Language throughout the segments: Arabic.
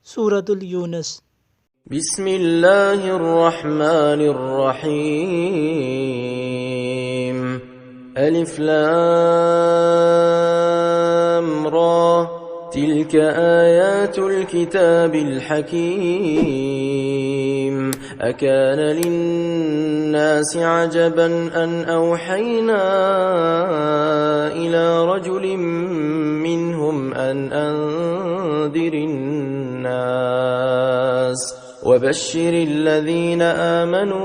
سورة يونس. بسم الله الرحمن الرحيم. ألف لام را، تلك آيات الكتاب الحكيم. أكان للناس عجبا أن أوحينا إلى رجل منهم أن أنذر الناس وبشر الذين آمنوا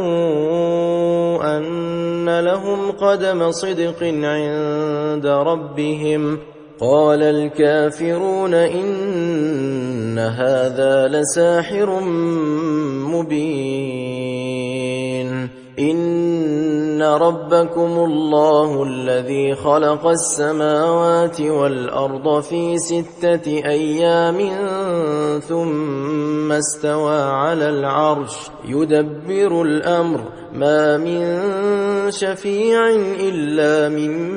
أن لهم قدم صدق عند ربهم. قال الكافرون إن هذا لساحر مبين. إن ربكم الله الذي خلق السماوات والأرض في 6 أيام ثم استوى على العرش يدبر الأمر ما من شفيع إلا من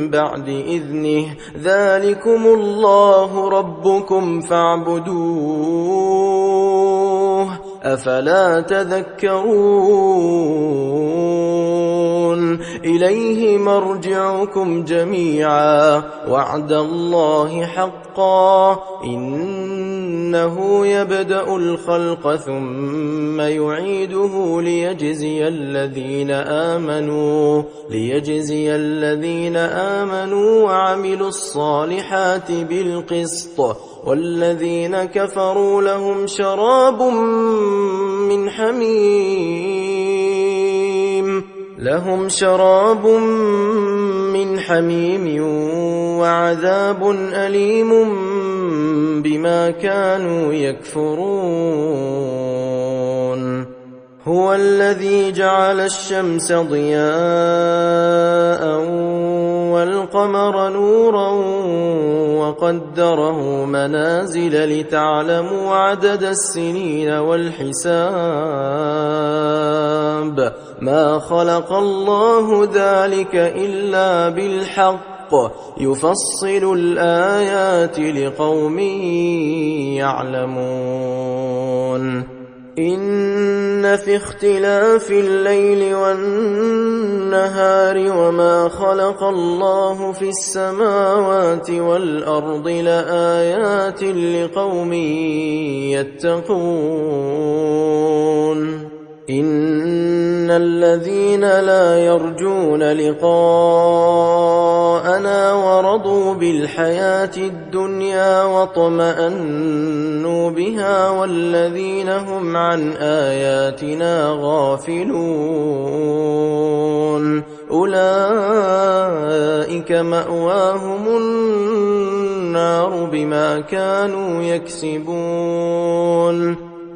بعد إذنه ذلكم الله ربكم فاعبدوه أفلا تذكرون. إليه مرجعكم جميعا وعد الله حقا إنه يبدأ الخلق ثم يعيده ليجزي الذين آمنوا وعملوا الصالحات بالقسط والذين كفروا لهم شراب من حميم وعذاب أليم بما كانوا يكفرون. هو الذي جعل الشمس ضياء والقمر نورا وقدره منازل لتعلموا عدد السنين والحساب. ما خلق الله ذلك إلا بالحق يفصل الآيات لقوم يعلمون. إن في اختلاف الليل والنهار وما خلق الله في السماوات والأرض لآيات لقوم يتقون. إن الذين لا يرجون لقاءنا ورضوا بالحياة الدنيا واطمأنوا بها والذين هم عن آياتنا غافلون أولئك مأواهم النار بما كانوا يكسبون.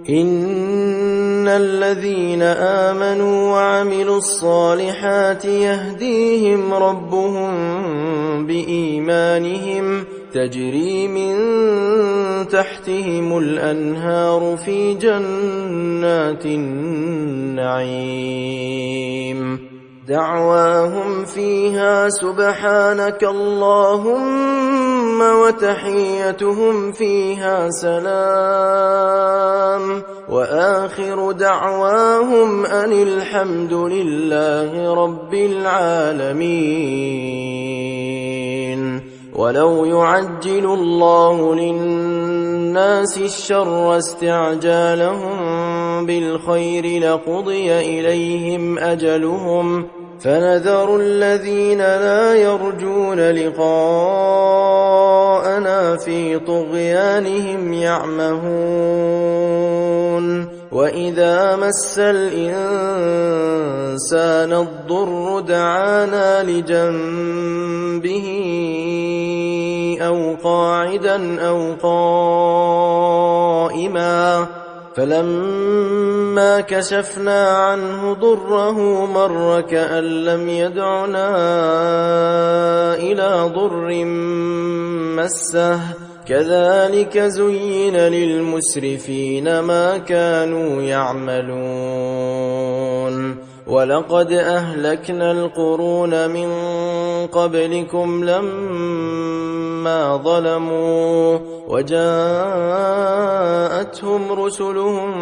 إن الذين آمنوا وعملوا الصالحات يهديهم ربهم بإيمانهم تجري من تحتهم الأنهار في جنات النعيم. دعواهم فيها سبحانك اللهم وتحيتهم فيها سلام وآخر دعواهم أن الحمد لله رب العالمين. ولو يعجل الله للناس الشر استعجالهم بالخير لقضي إليهم أجلهم فنذر الذين لا يرجون لقاءنا في طغيانهم يعمهون. وإذا مس الإنسان الضر دعانا لجنبه أو قاعدا أو قائما فلما كشفنا عنه ضره مر كأن لم يدعنا إلى ضر مسه كذلك زين للمسرفين ما كانوا يعملون ولقد أهلكنا القرون من قبلكم لما ظلموا وجاءتهم رسلهم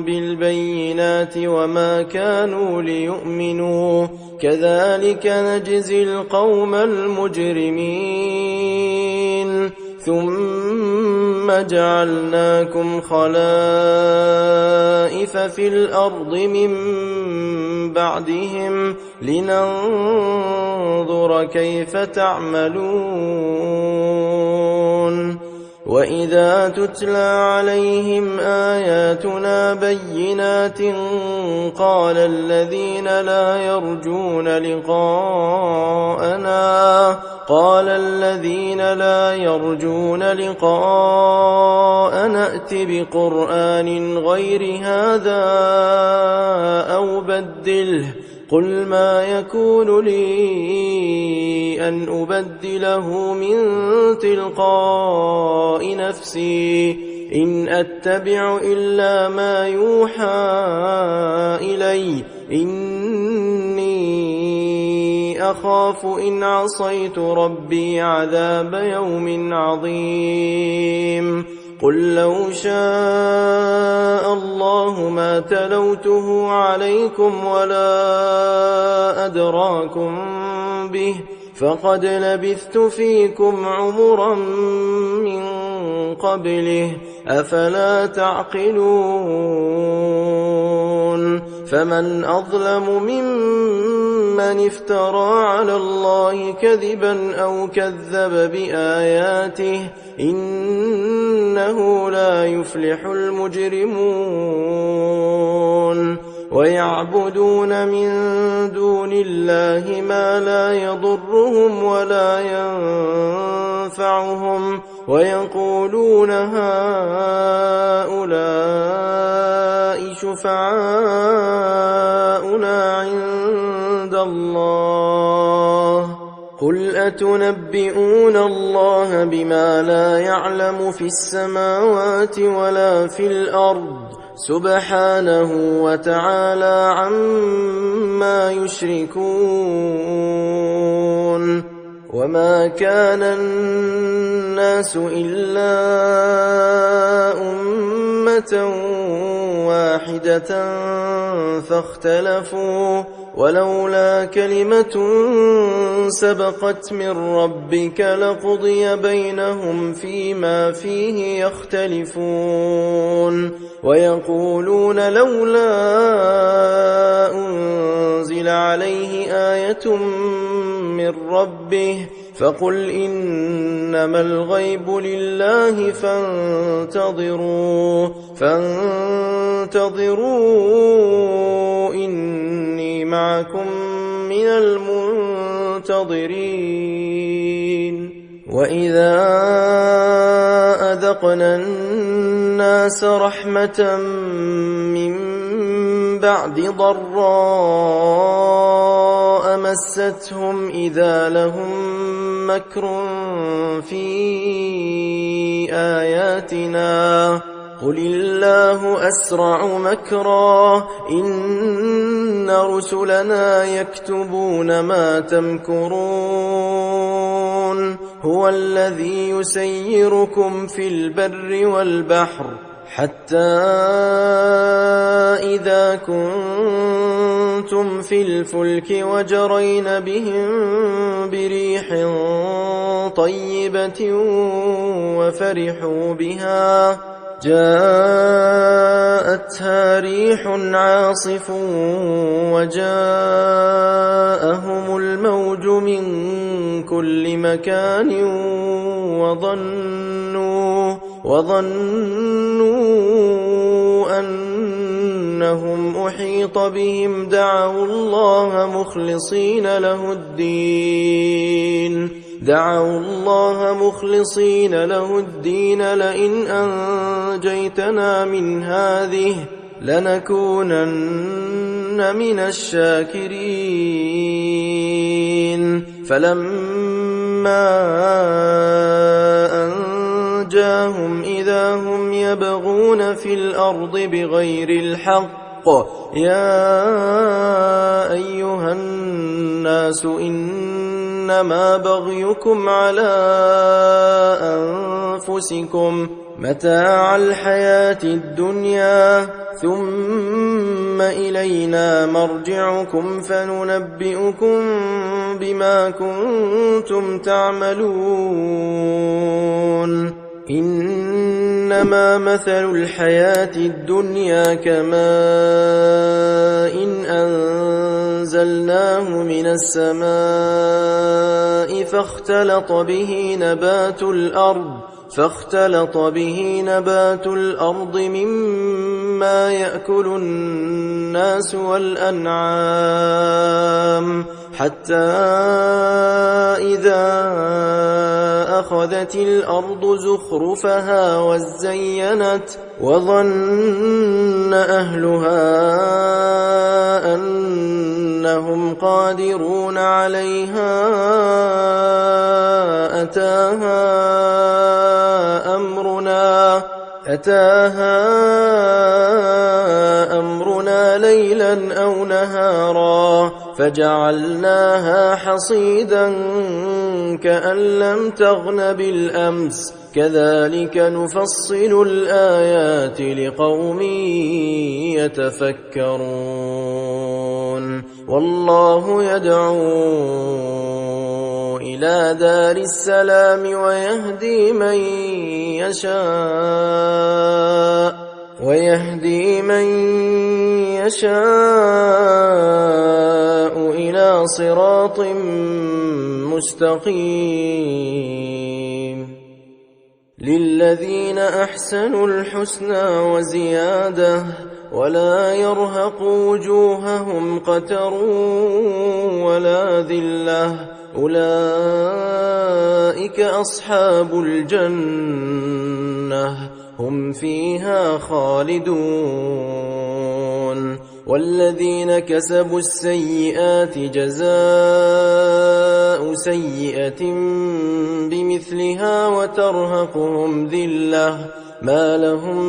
بالبينات وما كانوا ليؤمنوا كذلك نجزي القوم المجرمين ثم جعلناكم خلائف في الأرض من بعدهم لننظر كيف تعملون وإذا تتلى عليهم آياتنا بينات قال الذين لا يرجون لقاءنا ائت بقرآن غير هذا أو بدله قل ما يكون لي أن أبدله من تلقاء نفسي إن أتبع إلا ما يوحى إلي إني أخاف إن عصيت ربي عذاب يوم عظيم قل لو شاء الله ما تلوته عليكم ولا أدراكم به فقد لبثت فيكم عمرا من قبله أفلا تعقلون فمن أظلم ممن افترى على الله كذبا أو كذب بآياته إنه لا يفلح المجرمون ويعبدون من دون الله ما لا يضرهم ولا ينفعهم ويقولون هؤلاء شفعاؤنا عند الله قل أتنبئون الله بما لا يعلم في السماوات ولا في الأرض سبحانه وتعالى عما يشركون وما كان الناس إلا أمة واحدة فاختلفوا ولولا كلمة سبقت من ربك لقضي بينهم فيما فيه يختلفون ويقولون لولا أنزل عليه آية من ربه فقل إنما الغيب لله فانتظروا إني معكم من المنتظرين وإذا أذقنا الناس رحمة من بعد ضراء مستهم إذا لهم مكر في آياتنا قل الله أسرع مكرا إن رسلنا يكتبون ما تمكرون هو الذي يسيركم في البر والبحر حتى إذا كنتم في الفلك وجرين بهم بريح طيبة وفرحوا بها جاءتها ريح عاصف وجاءهم الموج من كل مكان وظنوا أنهم أحيط بهم دعوا الله مخلصين له الدين لئن أنجيتنا من هذه لنكونن من الشاكرين فلما أرجاهم إذا هم يبغون في الأرض بغير الحق يا أيها الناس إنما بغيكم على أنفسكم متاع الحياة الدنيا ثم إلينا مرجعكم فننبئكم بما كنتم تعملون إنما مثل الحياة الدنيا كماء إن أنزلناه من السماء فاختلط به نبات الأرض مما يأكل الناس والأنعام حتى إذا أخذت الأرض زخرفها وزينت وظن أهلها أنهم قادرون عليها أتاها أمرنا ليلا أو نهارا فجعلناها حصيدا كأن لم تغن بالأمس كذلك نفصل الآيات لقوم يتفكرون والله يدعو إلى دار السلام ويهدي من يشاء إلى صراط مستقيم للذين أحسنوا الحسنى وزيادة ولا يرهق وجوههم قتر ولا ذلة أولئك أصحاب الجنة هم فيها خالدون والذين كسبوا السيئات جزاء سيئة بمثلها وترهقهم ذلة ما لهم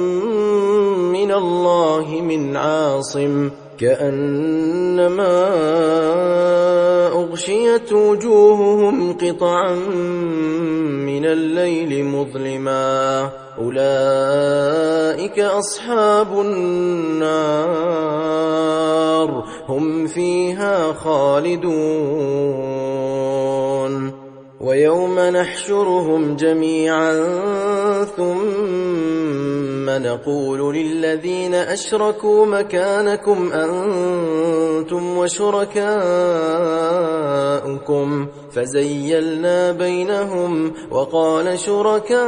من الله من عاصم كأنما أغشيت وجوههم قطعا من الليل مظلما أولئك أصحاب النار هم فيها خالدون ويوم نحشرهم جميعا ثم نقول للذين أشركوا مكانكم أنتم وشركاؤكم فزيلنا بينهم وقال شركاؤهم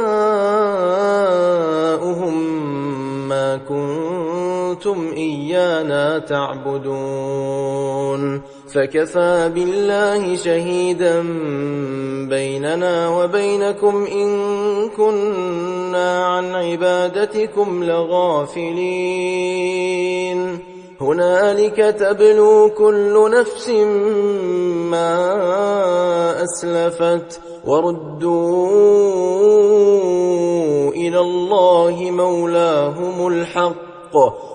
ما كنتم إيانا تعبدون فكفى بالله شهيدا بيننا وبينكم إن كنا عن عبادتكم لغافلين هنالك تبلو كل نفس ما أسلفت وردوا إلى الله مولاهم الحق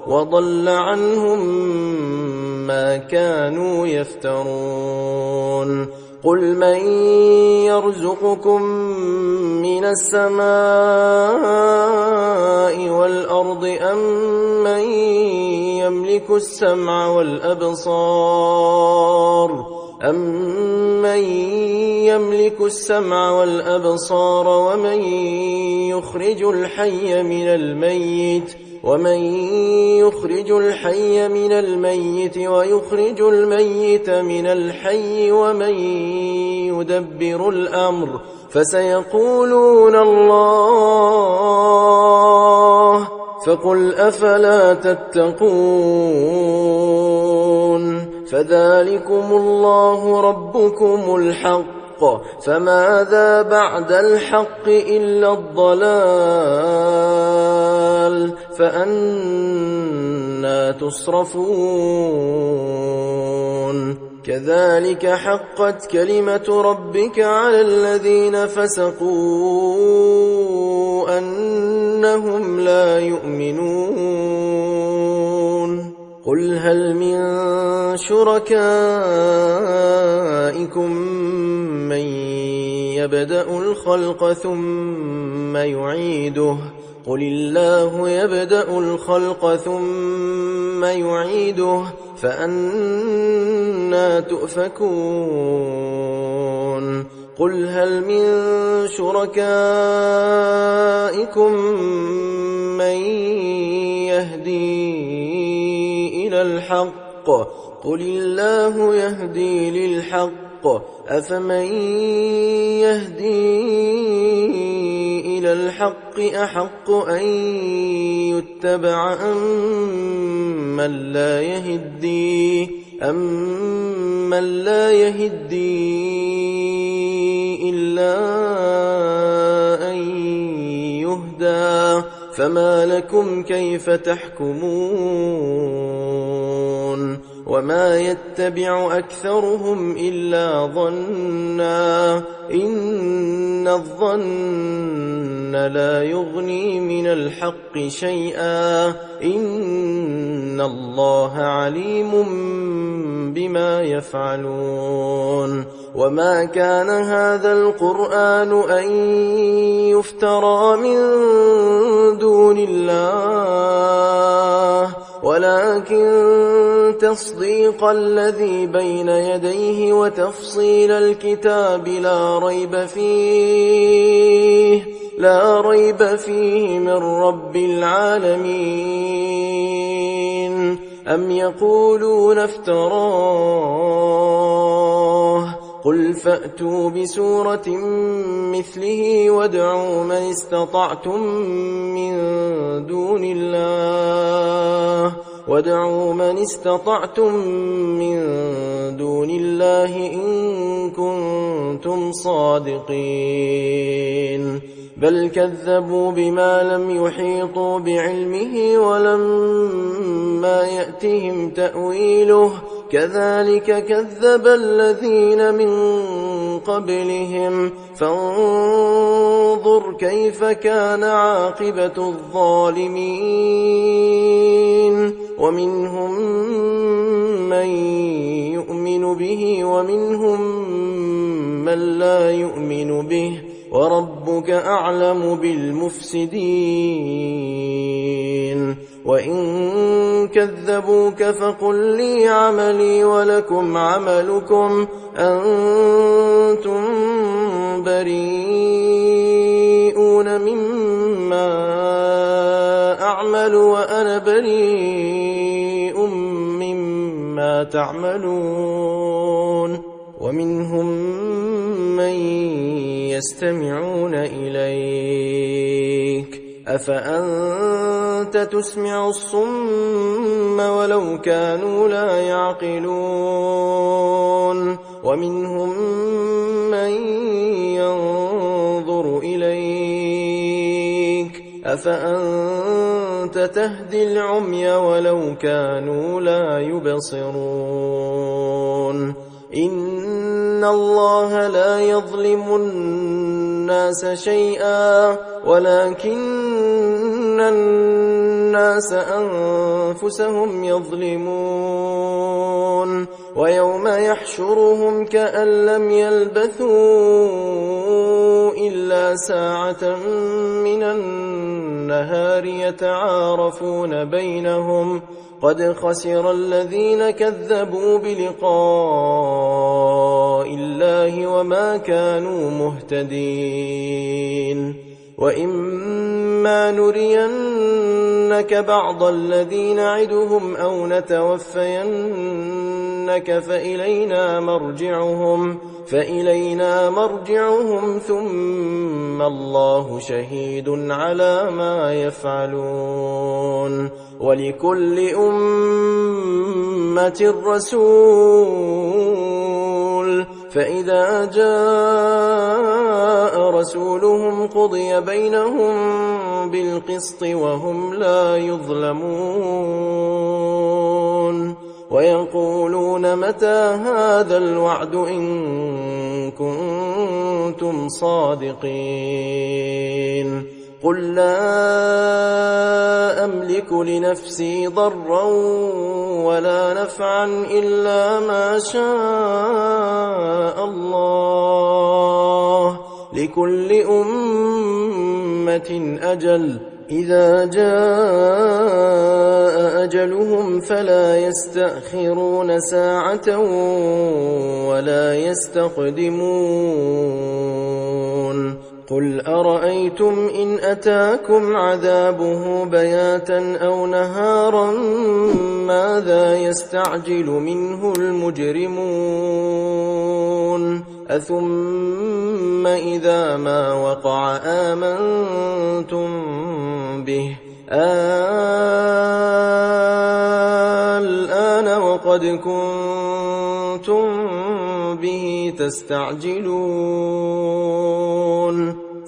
وضل عنهم ما كانوا يفترون قل من يرزقكم من السماء والأرض أم من يملك السمع والأبصار ومن يخرج الحي من الميت ويخرج الميت من الحي ومن يدبر الأمر فسيقولون الله فقل أفلا تتقون فذلكم الله ربكم الحق فماذا بعد الحق إلا الضلال فأنى تصرفون كذلك حقت كلمة ربك على الذين فسقوا إنهم لا يؤمنون قل هل من شركائكم من يبدأ الخلق ثم يعيده قل الله يبدأ الخلق ثم يعيده فأنى تؤفكون قل هل من شركائكم من يهدي إلى الحق قل الله يهدي للحق أفمن يهدي إلى الحق أحق أن يتبع أمن لا يهدي إلا أن يهدى فما لكم كيف تحكمون وما يتبع أكثرهم إلا ظنا إن الظن لا يغني من الحق شيئا إن الله عليم بما يفعلون وما كان هذا القرآن أن يفترى من دون الله ولكن تصديق الذي بين يديه وتفصيل الكتاب لا ريب فيه من رب العالمين أم يقولون افتراه قل فأتوا بسورة مثله وادعوا من استطعتم من دون الله إن كنتم صادقين بل كذبوا بما لم يحيطوا بعلمه ولما يأتهم تأويله كذلك كذب الذين من قبلهم فانظر كيف كان عاقبة الظالمين ومنهم من يؤمن به ومنهم من لا يؤمن به وربك أعلم بالمفسدين وإن كذبوك فقل لي عملي ولكم عملكم أنتم بريئون مما أعمل وأنا بريء مما تعملون ومنهم من يستمعون إليك أفأنت تسمع الصم ولو كانوا لا يعقلون ومنهم من ينظر إليك أفأنت تهدي العمي ولو كانوا لا يبصرون إن الله لا يظلم الناس شيئا ولكن الناس أنفسهم يظلمون ويوم يحشرهم كأن لم يلبثوا إلا ساعة من النهار يتعارفون بينهم قد خسر الذين كذبوا بلقاء الله وما كانوا مهتدين وإما نرينك بعض الذي نعدهم أو نتوفينك فإلينا مرجعهم ثم الله شهيد على ما يفعلون ولكل أمة رسول فإذا جاء رسولهم قضي بينهم بالقسط وهم لا يظلمون ويقولون متى هذا الوعد إن كنتم صادقين قل لا أملك لنفسي ضرا ولا نفعا إلا ما شاء الله لكل أمة أجل إذا جاء أجلهم فلا يستأخرون ساعة ولا يستقدمون قل أرأيتم إن أتاكم عذابه بياتا أو نهارا ماذا يستعجل منه المجرمون أثم إذا ما وقع آمنتم به الآن وقد كنتم به تستعجلون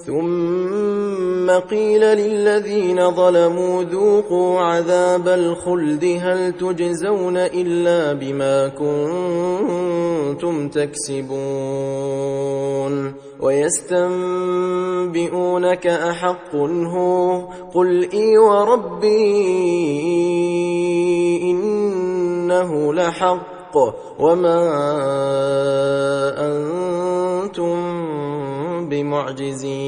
ثم قيل للذين ظلموا ذوقوا عذاب الخلد هل تجزون إلا بما كنتم تكسبون ويستنبئونك أحق هو قل إي وربي إنه لحق وما أنتم بمعجزين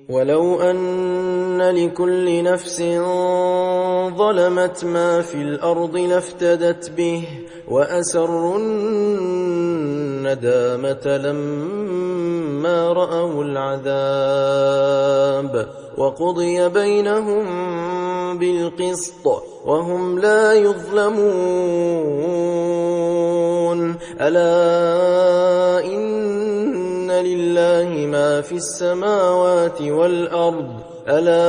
ولو أن لكل نفس ظلمت ما في الأرض لافتدت به وأسروا الندامة لما رأوا العذاب وقضي بينهم بالقسط وهم لا يظلمون ألا إن لله ما في السماوات والأرض ألا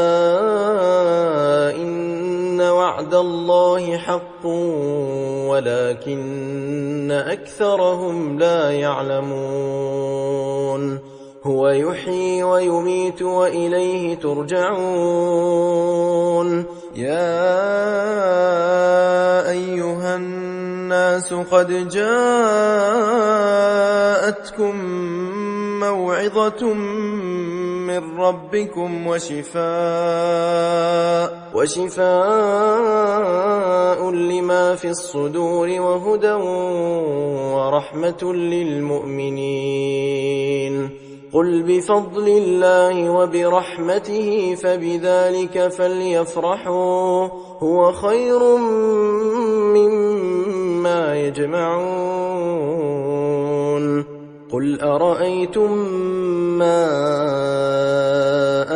إن وعد الله حق ولكن أكثرهم لا يعلمون هو يحيي ويميت وإليه ترجعون يا أيها الناس قد جاءتكم موعظة من ربكم وشفاء لما في الصدور وهدى ورحمة للمؤمنين قل بفضل الله وبرحمته فبذلك فليفرحوا هو خير مما يجمعون قل أرأيتم ما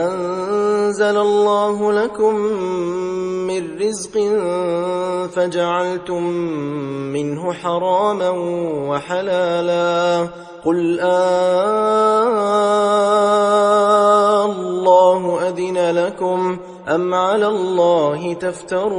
أنزل الله لكم من رزق فجعلتم منه حراما وحلالا قل الله أذن لكم أم على الله تفترون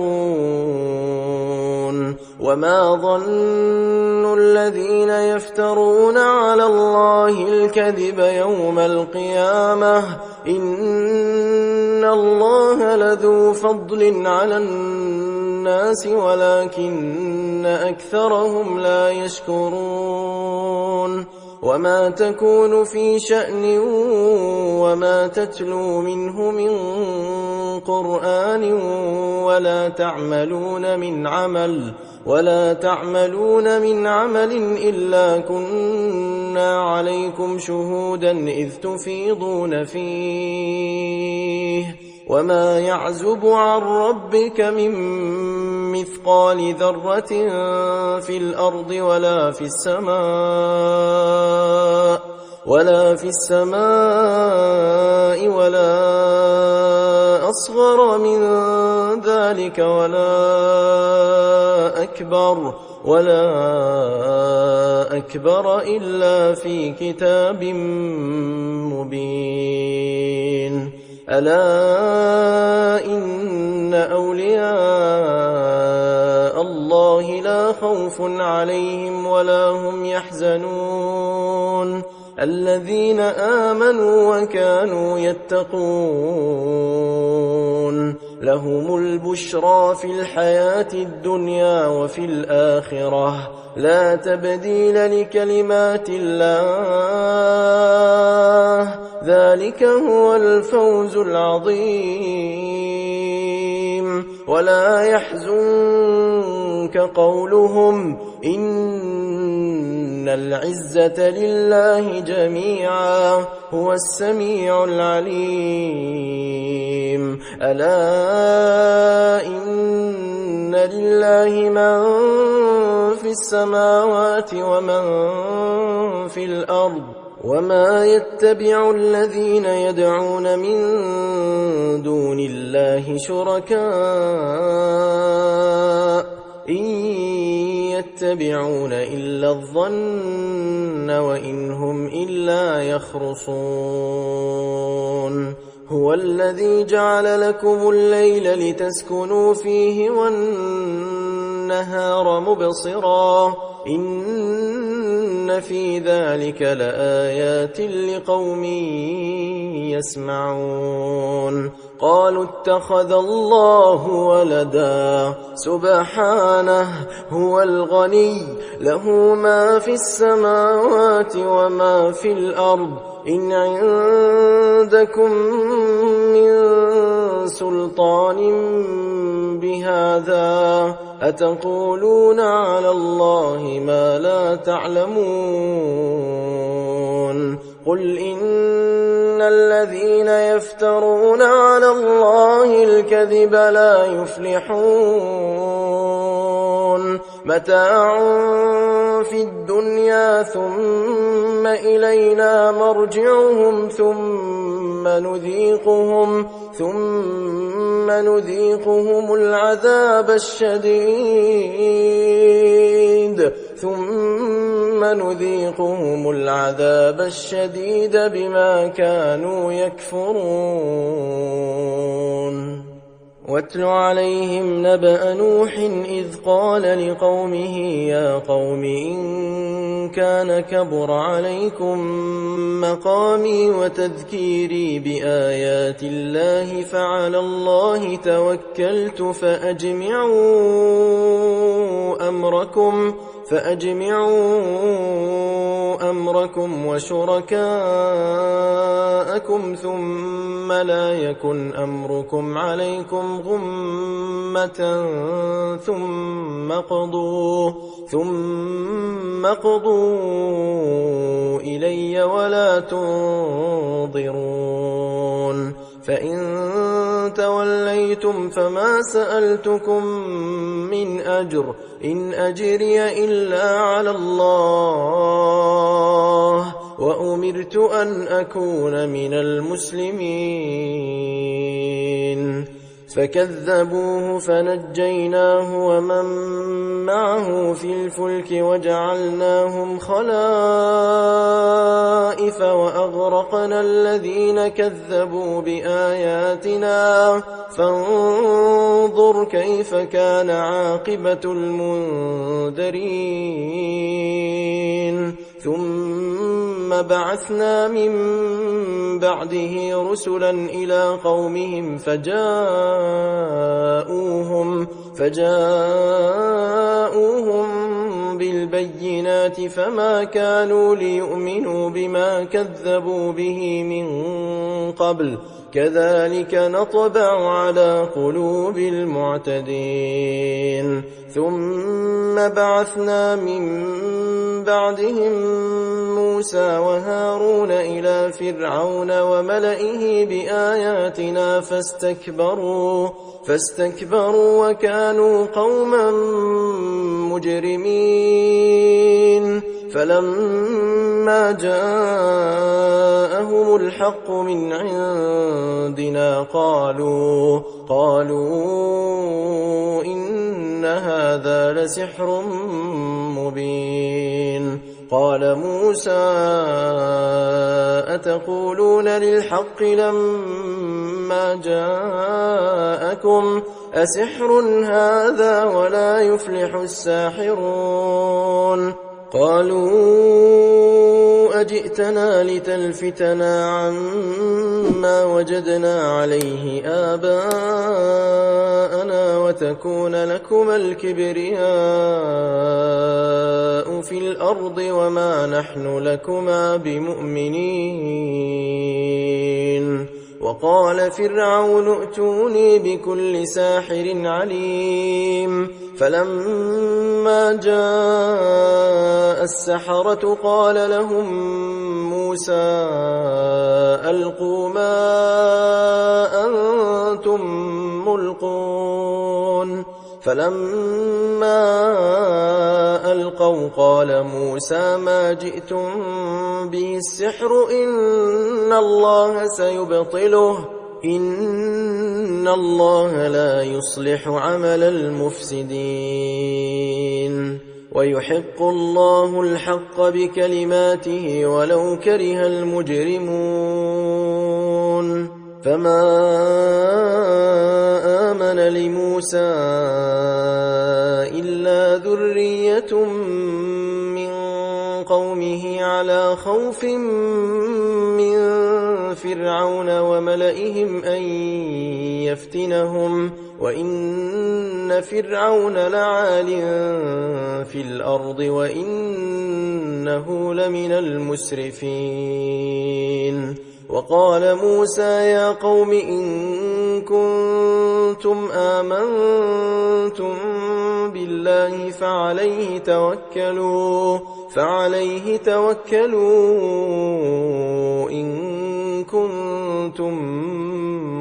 وما ظن الذين يفترون على الله الكذب يوم القيامة إن الله لذو فضل على الناس ولكن أكثرهم لا يشكرون وما تكون في شأن وما تتلو منه من قرآن ولا تعملون من عمل إلا كنا عليكم شهودا إذ تفيضون فيه وما يعزب عن ربك من مثقال ذرة في الأرض ولا في السماء ولا أصغر من ذلك ولا أكبر إلا في كتاب مبين ألا إن أولياء الله لا خوف عليهم ولا هم يحزنون الذين آمنوا وكانوا يتقون لهم البشرى في الحياة الدنيا وفي الآخرة لا تبديل لكلمات الله ذلك هو الفوز العظيم ولا يحزنك قولهم إن العزة لله جميعا هو السميع العليم ألا إن لله من في السماوات ومن في الأرض وما يتبع الذين يدعون من دون الله شركاء إن يتبعون إلا الظن وإن هم إلا يخرصون هو الذي جعل لكم الليل لتسكنوا فيه والنهار مبصرا إن في ذلك لآيات لقوم يسمعون قالوا اتخذ الله ولدا سبحانه هو الغني له ما في السماوات وما في الأرض إن عندكم من سلطان بهذا أتقولون على الله ما لا تعلمون قل إن الذين يفترون على الله الكذب لا يفلحون متاع في الدنيا ثم إلينا مرجعهم ثم نذيقهم العذاب الشديد بما كانوا يكفرون واتل عليهم نبأ نوح إذ قال لقومه يا قوم إن كان كبر عليكم مقامي وتذكيري بآيات الله فعلى الله توكلت فأجمعوا أمركم وشركاءكم ثم لا يكن أمركم عليكم غمة ثم قضوا إلي ولا تنظرون فإن توليتم فما سألتكم من أجر إن أجري إلا على الله وأمرت أن أكون من المسلمين فكذبوه فنجيناه ومن معه في الفلك وجعلناهم خلائف وأغرقنا الذين كذبوا بآياتنا فانظر كيف كان عاقبة المنذرين ثم بعثنا من بعده رسلا إلى قومهم فجاءوهم بالبينات فما كانوا ليؤمنوا بما كذبوا به من قبل كذلك نطبع على قلوب المعتدين ثم بعثنا من بعدهم موسى وهارون إلى فرعون وملئه بآياتنا فاستكبروا وكانوا قوما مجرمين فلما جاءهم الحق من عندنا قالوا إن هذا لسحر مبين قال موسى أتقولون للحق لما جاءكم أسحر هذا ولا يفلح الساحرون قالوا أجئتنا لتلفتنا عما وجدنا عليه آباءنا وتكون لكما الكبرياء في الأرض وما نحن لكما بمؤمنين. وقال فرعون ائتوني بكل ساحر عليم. فلما جاء السحرة قال لهم موسى ألقوا ما أنتم ملقون. فلما ألقوا قال موسى ما جئتم به السحر إن الله سيبطله إن الله لا يصلح عمل المفسدين ويحق الله الحق بكلماته ولو كره المجرمون. فما آمن لموسى إلا ذرية من قومه على خوف من فرعون وملئهم أن يفتنهم وإن فرعون لعال في الأرض وإنه لمن المسرفين. وقال موسى يا قوم إن كنتم آمنتم بالله فعليه توكلوا إن كنتم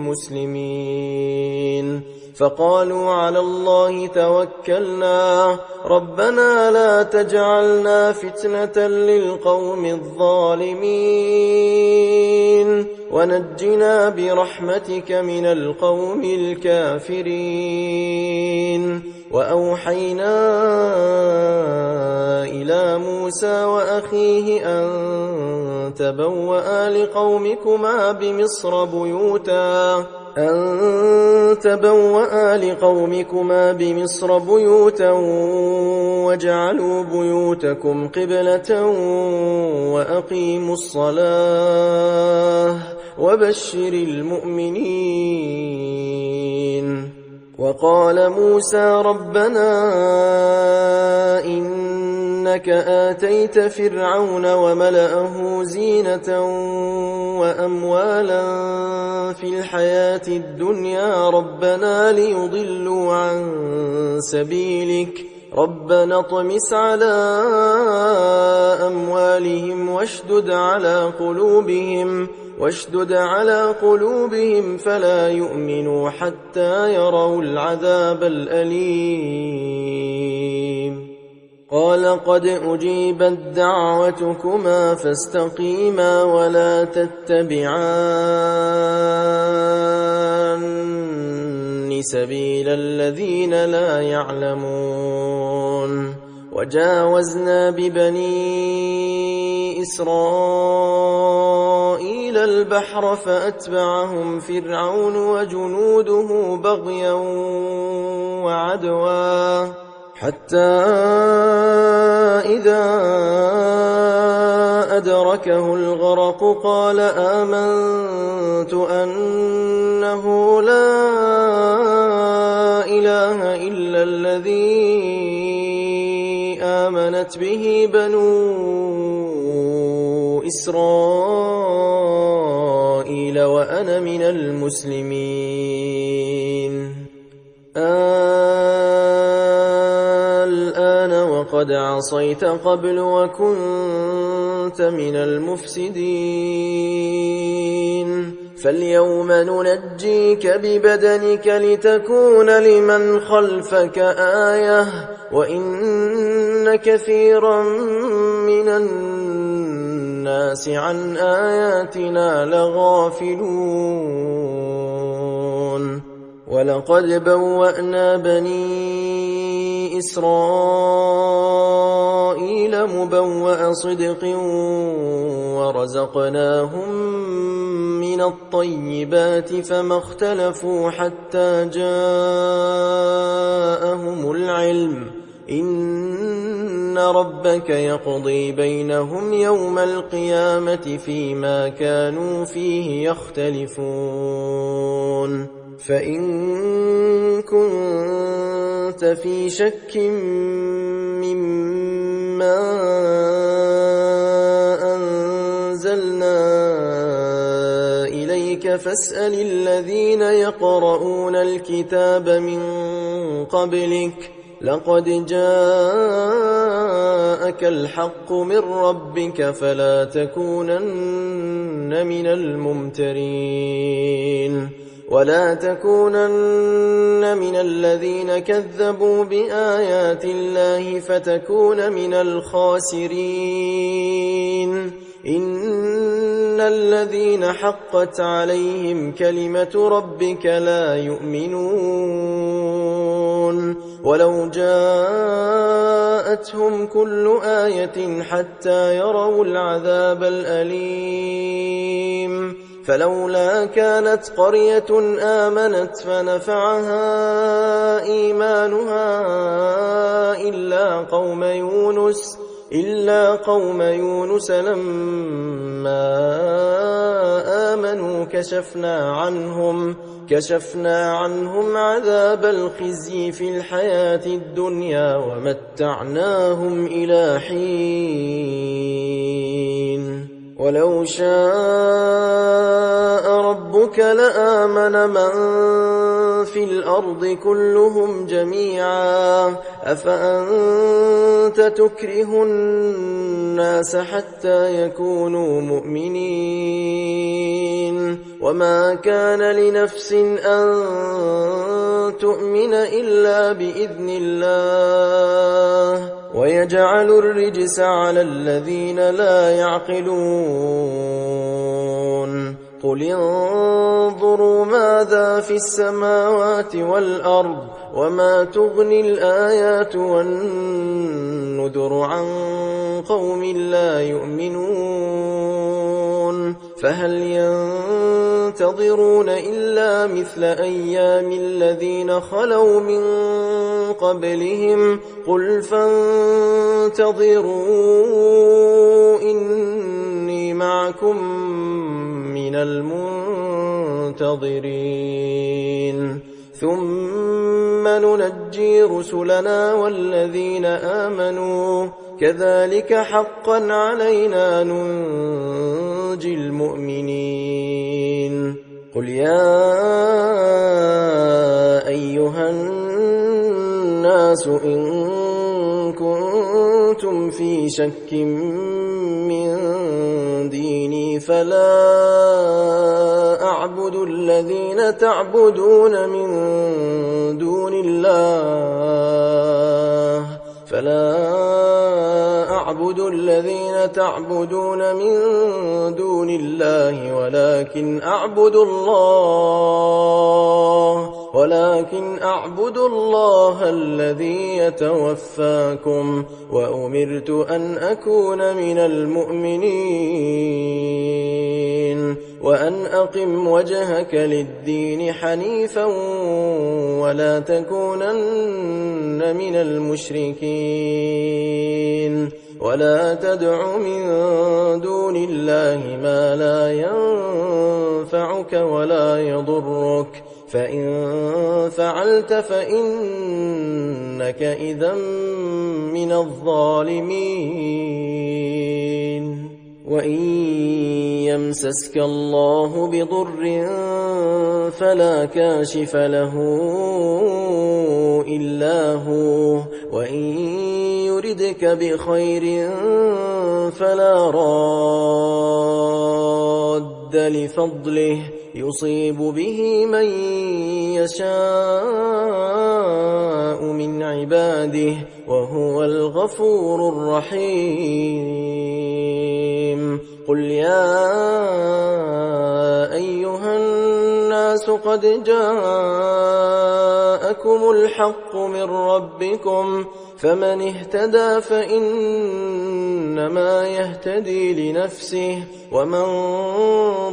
مسلمين. فقالوا على الله توكلنا ربنا لا تجعلنا فتنة للقوم الظالمين ونجنا برحمتك من القوم الكافرين. وأوحينا إلى موسى وأخيه أن تبوأ لقومكما بمصر بيوتا واجعلوا بيوتكم قبلة وأقيموا الصلاة وبشر المؤمنين. وقال موسى ربنا إنك آتيت فرعون وملأه زينة وأموالا في الحياة الدنيا ربنا ليضلوا عن سبيلك ربنا اطمس على أموالهم واشدد على قلوبهم فلا يؤمنوا حتى يروا العذاب الأليم. قال قد أجيبت دعوتكما فاستقيما ولا تتبعان سبيل الذين لا يعلمون. وجاوزنا ببني إسرائيل البحر فأتبعهم فرعون وجنوده بغيا وعدوا حتى إذا أدركه الغرق قال آمنت أنه لا إله إلا الذي آمنت به بنو إسرائيل وأنا من المسلمين. الآن وقد عصيت قبل وكنت من المفسدين فاليوم ننجيك ببدنك لتكون لمن خلفك آية وإن كثيرا من الناس عن آياتنا لغافلون. ولقد بوأنا بني إسرائيل مبوأ صدق ورزقناهم من الطيبات فما اختلفوا حتى جاءهم العلم إن إن ربك يقضي بينهم يوم القيامة فيما كانوا فيه يختلفون فإن كنت في شك مما أنزلنا إليك فاسأل الذين يقرؤون الكتاب من قبلك لقد جاءك الحق من ربك فلا تكونن من الممترين ولا تكونن من الذين كذبوا بآيات الله فتكون من الخاسرين إن الذين حقت عليهم كلمة ربك لا يؤمنون ولو جاءتهم كل آية حتى يروا العذاب الأليم فلولا كانت قرية آمنت فنفعها إيمانها إلا قوم يونس لما آمنوا كشفنا عنهم عذاب الخزي في الحياة الدنيا ومتعناهم إلى حين ولو شاء ربك لآمن من في الأرض كلهم جميعا أفأنت تكره الناس حتى يكونوا مؤمنين وما كان لنفس أن تؤمن إلا بإذن الله ويجعل الرجس على الذين لا يعقلون قل انظروا ماذا في السماوات والأرض وما تغني الآيات والنذر عن قوم لا يؤمنون فهل ينتظرون إلا مثل أيام الذين خلوا من قبلهم قل فانتظروا إني معكم من المنتظرين ثم ننجي رسلنا والذين آمنوا كذلك حقا علينا ننجي المؤمنين قل يا أيها الناس إن كنتم في شك من ديني فلا أعبد الذين تعبدون من دون الله ولكن أعبد الله الذي يتوفاكم وأمرت أن أكون من المؤمنين وأن أقم وجهك للدين حنيفا ولا تكونن من المشركين ولا تدع من دون الله ما لا ينفعك ولا يضرك فإن فعلت فإنك إذا من الظالمين وإن يمسسك الله بضر فلا كاشف له إلا هو وإن يردك بخير فلا راد لفضله يصيب به من يشاء من عباده وهو الغفور الرحيم قل يا أيها الناس قد جاءكم جاءكم الحق من ربكم فمن اهتدى فإنما يهتدي لنفسه ومن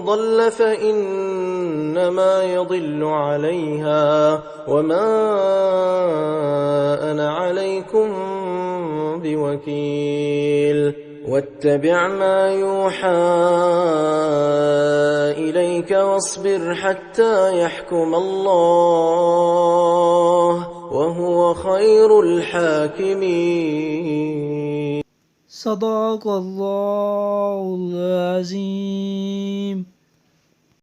ضل فإنما يضل عليها وما أنا عليكم بوكيل واتبع ما يوحى إليك واصبر حتى يحكم الله وهو خير الحاكمين. صدق الله العظيم.